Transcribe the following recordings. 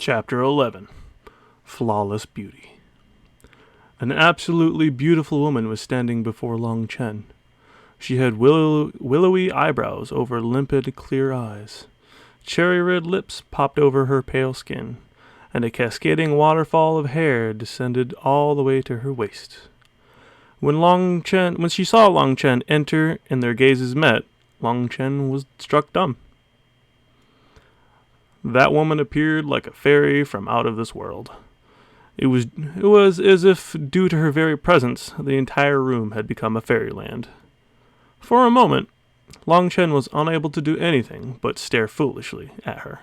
Chapter 11. Flawless Beauty. An absolutely beautiful woman was standing before Long Chen. She had willowy eyebrows over limpid, clear eyes. Cherry-red lips popped over her pale skin, and a cascading waterfall of hair descended all the way to her waist. When she saw Long Chen enter and their gazes met, Long Chen was struck dumb. That woman appeared like a fairy from out of this world. It was as if, due to her very presence, the entire room had become a fairyland. For a moment, Long Chen was unable to do anything but stare foolishly at her.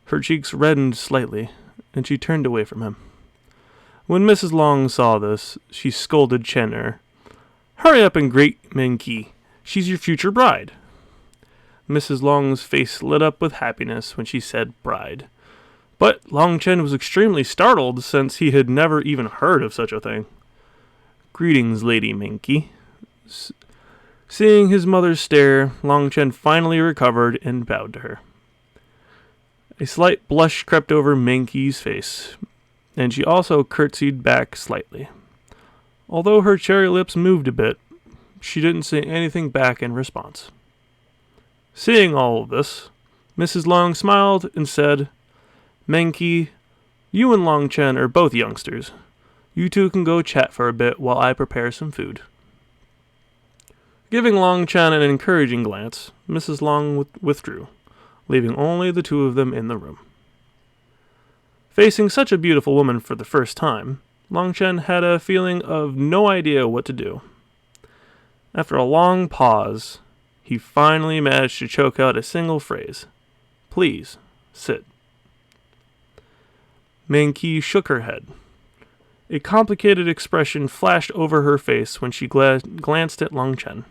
Her cheeks reddened slightly, and she turned away from him. When Mrs. Long saw this, she scolded Chen. "Hurry up and greet Menqi. She's your future bride." Mrs. Long's face lit up with happiness when she said bride. But Long Chen was extremely startled, since he had never even heard of such a thing. "Greetings, Lady Menqi." Seeing his mother stare, Long Chen finally recovered and bowed to her. A slight blush crept over Menqi's face, and she also curtsied back slightly. Although her cherry lips moved a bit, she didn't say anything back in response. Seeing all of this, Mrs. Long smiled and said, "Menqi, you and Long Chen are both youngsters. You two can go chat for a bit while I prepare some food." Giving Long Chen an encouraging glance, Mrs. Long withdrew, leaving only the two of them in the room. Facing such a beautiful woman for the first time, Long Chen had a feeling of no idea what to do. After a long pause, he finally managed to choke out a single phrase. "Please, sit." Menqi shook her head. A complicated expression flashed over her face when she glanced at Long Chen.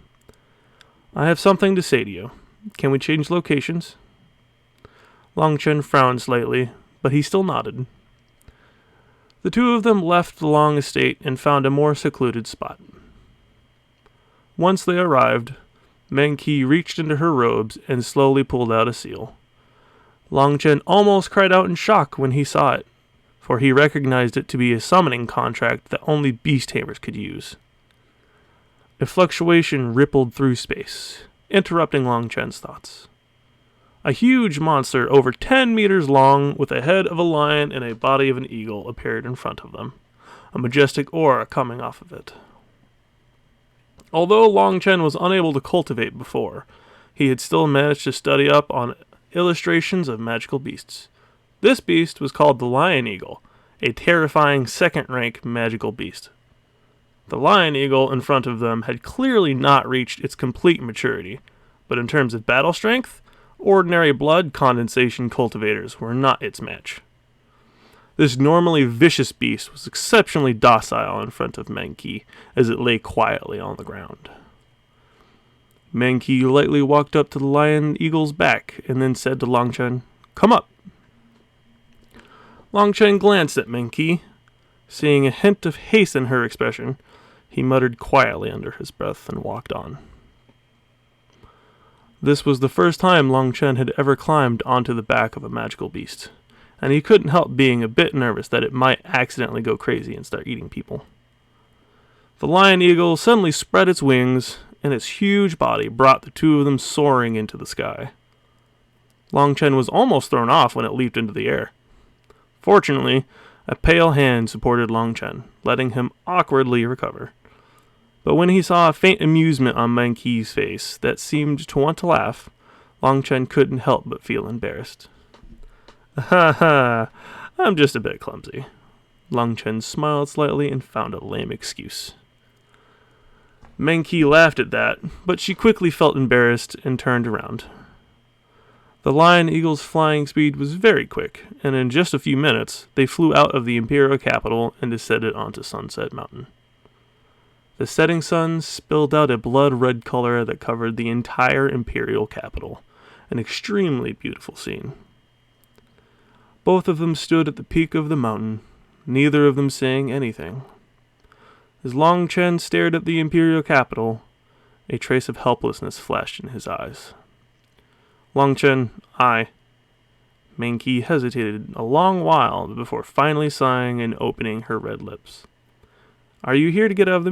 "I have something to say to you. Can we change locations?" Long Chen frowned slightly, but he still nodded. The two of them left the Long estate and found a more secluded spot. Once they arrived, Menqi reached into her robes and slowly pulled out a seal. Long Chen almost cried out in shock when he saw it, for he recognized it to be a summoning contract that only beast tamers could use. A fluctuation rippled through space, interrupting Long Chen's thoughts. A huge monster over 10 meters long, with a head of a lion and a body of an eagle, appeared in front of them, a majestic aura coming off of it. Although Long Chen was unable to cultivate before, he had still managed to study up on illustrations of magical beasts. This beast was called the Lion Eagle, a terrifying second-rank magical beast. The Lion Eagle in front of them had clearly not reached its complete maturity, but in terms of battle strength, ordinary blood condensation cultivators were not its match. This normally vicious beast was exceptionally docile in front of Menqi as it lay quietly on the ground. Menqi lightly walked up to the Lion Eagle's back and then said to Long Chen, "Come up." Long Chen glanced at Menqi. Seeing a hint of haste in her expression, he muttered quietly under his breath and walked on. This was the first time Long Chen had ever climbed onto the back of a magical beast, and he couldn't help being a bit nervous that it might accidentally go crazy and start eating people. The Lion Eagle suddenly spread its wings, and its huge body brought the two of them soaring into the sky. Long Chen was almost thrown off when it leaped into the air. Fortunately, a pale hand supported Long Chen, letting him awkwardly recover. But when he saw a faint amusement on Menqi's face that seemed to want to laugh, Long Chen couldn't help but feel embarrassed. "Ha ha, I'm just a bit clumsy." Long Chen smiled slightly and found a lame excuse. Menqi laughed at that, but she quickly felt embarrassed and turned around. The Lion Eagle's flying speed was very quick, and in just a few minutes, they flew out of the imperial capital and descended onto Sunset Mountain. The setting sun spilled out a blood-red color that covered the entire imperial capital, an extremely beautiful scene. Both of them stood at the peak of the mountain, neither of them saying anything. As Long Chen stared at the imperial capital, a trace of helplessness flashed in his eyes. "Long Chen, I..." Mengqi hesitated a long while before finally sighing and opening her red lips. "Are you here to get out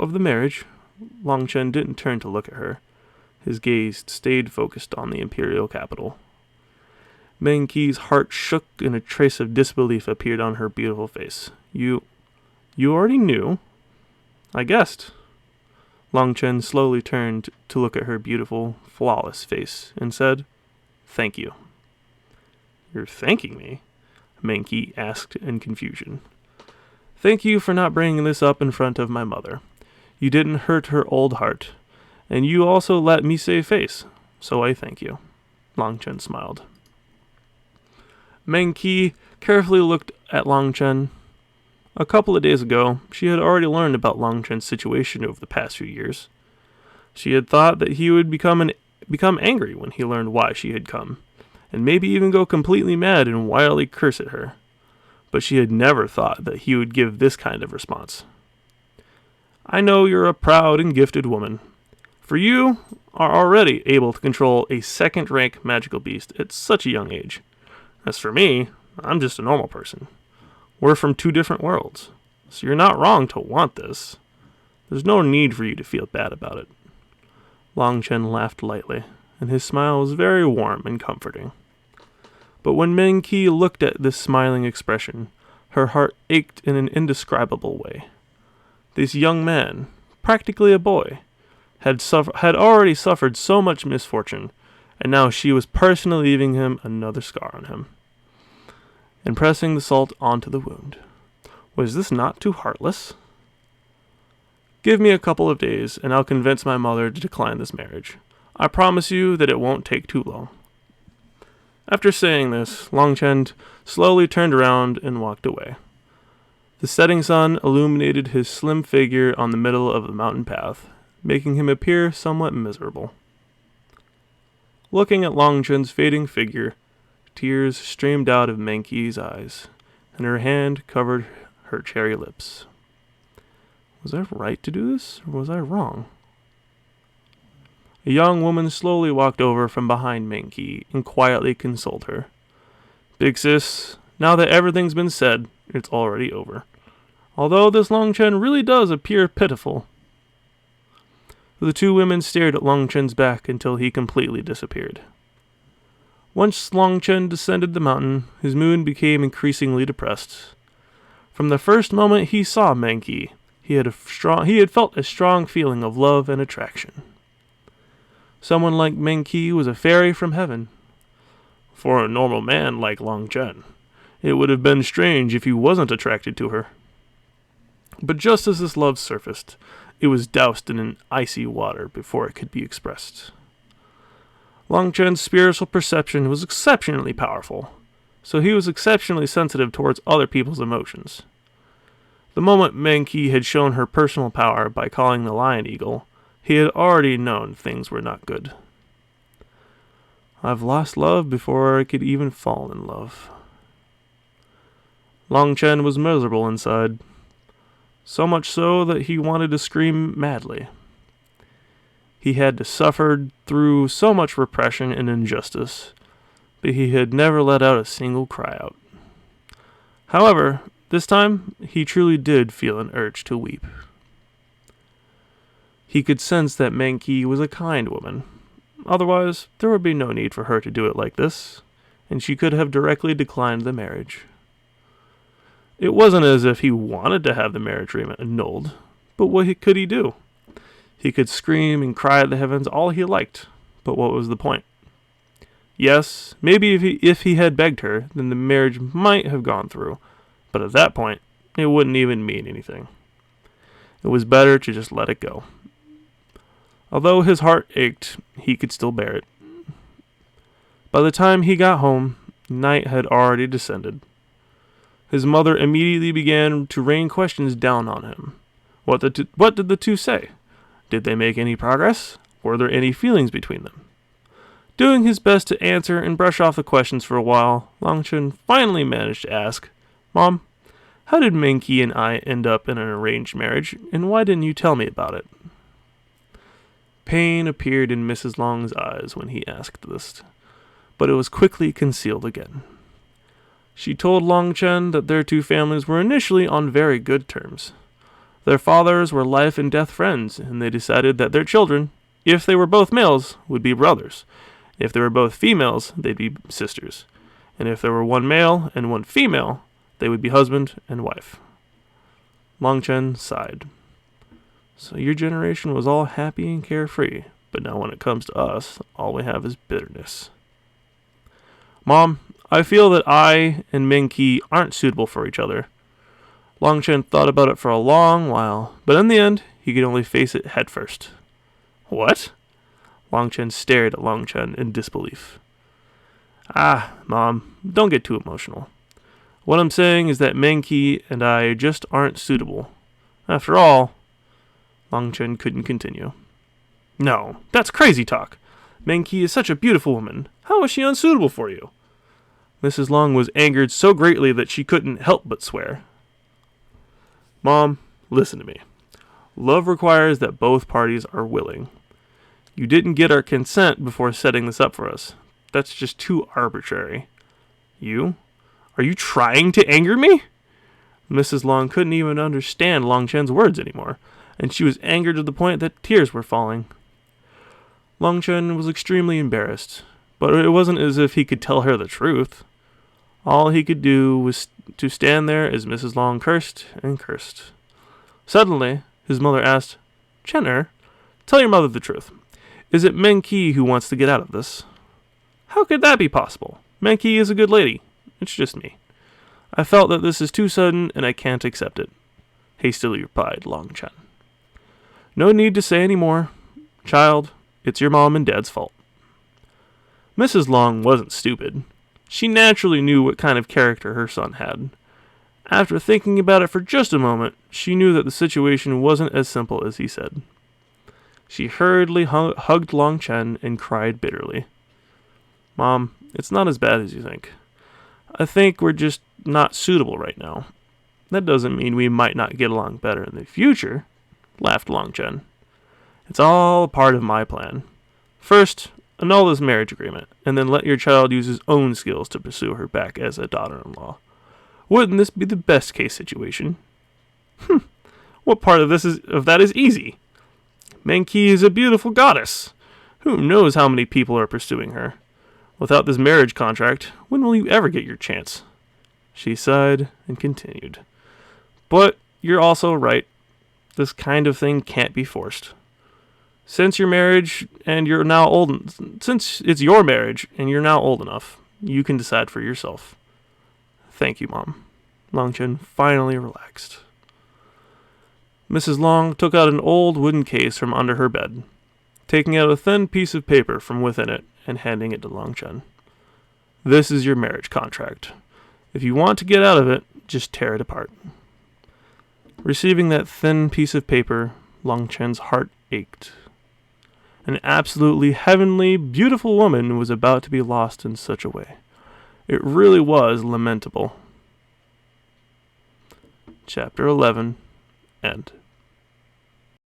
of the marriage?" Long Chen didn't turn to look at her. His gaze stayed focused on the imperial capital. Mengqi's heart shook and a trace of disbelief appeared on her beautiful face. You already knew?" "I guessed." Long Chen slowly turned to look at her beautiful, flawless face and said, "Thank you." "You're thanking me?" Mengqi asked in confusion. "Thank you for not bringing this up in front of my mother. You didn't hurt her old heart, and you also let me save face, so I thank you." Long Chen smiled. Mengqi carefully looked at Long Chen. A couple of days ago, she had already learned about Long Chen's situation over the past few years. She had thought that he would become angry when he learned why she had come, and maybe even go completely mad and wildly curse at her. But she had never thought that he would give this kind of response. "I know you're a proud and gifted woman, for you are already able to control a second-rank magical beast at such a young age. As for me, I'm just a normal person. We're from two different worlds, so you're not wrong to want this. There's no need for you to feel bad about it." Long Chen laughed lightly, and his smile was very warm and comforting. But when Mengqi looked at this smiling expression, her heart ached in an indescribable way. This young man, practically a boy, had already suffered so much misfortune, and now she was personally leaving him another scar on him, and pressing the salt onto the wound. Was this not too heartless? "Give me a couple of days, and I'll convince my mother to decline this marriage. I promise you that it won't take too long." After saying this, Long Chen slowly turned around and walked away. The setting sun illuminated his slim figure on the middle of the mountain path, making him appear somewhat miserable. Looking at Long Chen's fading figure, tears streamed out of Mengqi's eyes, and her hand covered her cherry lips. Was I right to do this, or was I wrong? A young woman slowly walked over from behind Mengqi and quietly consoled her. "Big sis, now that everything's been said, it's already over. Although this Long Chen really does appear pitiful." The two women stared at Long Chen's back until he completely disappeared. Once Long Chen descended the mountain, his mood became increasingly depressed. From the first moment he saw Mengqi, he had felt a strong feeling of love and attraction. Someone like Mengqi was a fairy from heaven. For a normal man like Long Chen, it would have been strange if he wasn't attracted to her. But just as this love surfaced, it was doused in an icy water before it could be expressed. Long Chen's spiritual perception was exceptionally powerful, so he was exceptionally sensitive towards other people's emotions. The moment Mengqi had shown her personal power by calling the lion eagle, he had already known things were not good. "I've lost love before I could even fall in love." Long Chen was miserable inside, so much so that he wanted to scream madly. He had suffered through so much repression and injustice, but he had never let out a single cry out. However, this time he truly did feel an urge to weep. He could sense that Mengqi was a kind woman. Otherwise, there would be no need for her to do it like this, and she could have directly declined the marriage. It wasn't as if he wanted to have the marriage annulled, but what could he do? He could scream and cry at the heavens all he liked, but what was the point? Yes, maybe if he had begged her, then the marriage might have gone through, but at that point, it wouldn't even mean anything. It was better to just let it go. Although his heart ached, he could still bear it. By the time he got home, night had already descended. His mother immediately began to rain questions down on him. What did the two say? Did they make any progress? Were there any feelings between them? Doing his best to answer and brush off the questions for a while, Long Chen finally managed to ask, "Mom, how did Mengqi and I end up in an arranged marriage, and why didn't you tell me about it?" Pain appeared in Mrs. Long's eyes when he asked this, but it was quickly concealed again. She told Long Chen that their two families were initially on very good terms. Their fathers were life and death friends, and they decided that their children, if they were both males, would be brothers. If they were both females, they'd be sisters. And if there were one male and one female, they would be husband and wife. Long Chen sighed. So your generation was all happy and carefree, but now when it comes to us, all we have is bitterness. Mom, I feel that I and Ming Qi aren't suitable for each other. Long Chen thought about it for a long while, but in the end, he could only face it head first. What? Long Chen stared at Long Chen in disbelief. Mom, don't get too emotional. What I'm saying is that Ming Qi and I just aren't suitable. After all, Long Chen couldn't continue. No, that's crazy talk. Ming Qi is such a beautiful woman. How is she unsuitable for you? Mrs. Long was angered so greatly that she couldn't help but swear. Mom, listen to me. Love requires that both parties are willing. You didn't get our consent before setting this up for us. That's just too arbitrary. You? Are you trying to anger me? Mrs. Long couldn't even understand Long Chen's words anymore, and she was angered to the point that tears were falling. Long Chen was extremely embarrassed, but it wasn't as if he could tell her the truth. All he could do was to stand there as Mrs. Long cursed and cursed. Suddenly, his mother asked, Chen, tell your mother the truth. Is it Ming Qi who wants to get out of this? How could that be possible? Ming Qi is a good lady. It's just me. I felt that this is too sudden and I can't accept it, hastily replied Long Chen. No need to say any more. Child, it's your mom and dad's fault. Mrs. Long wasn't stupid. She naturally knew what kind of character her son had. After thinking about it for just a moment, she knew that the situation wasn't as simple as he said. She hurriedly hugged Long Chen and cried bitterly. Mom, it's not as bad as you think. I think we're just not suitable right now. That doesn't mean we might not get along better in the future, laughed Long Chen. It's all a part of my plan. First, annul this marriage agreement, and then let your child use his own skills to pursue her back as a daughter-in-law. Wouldn't this be the best case situation? What part of that is easy? Ming Qi is a beautiful goddess. Who knows how many people are pursuing her? Without this marriage contract, when will you ever get your chance? She sighed and continued. But you're also right. This kind of thing can't be forced. Since it's your marriage and you're now old enough, you can decide for yourself. Thank you, Mom. Long Chen finally relaxed. Mrs. Long took out an old wooden case from under her bed, taking out a thin piece of paper from within it and handing it to Long Chen. This is your marriage contract. If you want to get out of it, just tear it apart. Receiving that thin piece of paper, Long Chen's heart ached. An absolutely heavenly, beautiful woman was about to be lost in such a way. It really was lamentable. Chapter 11, End.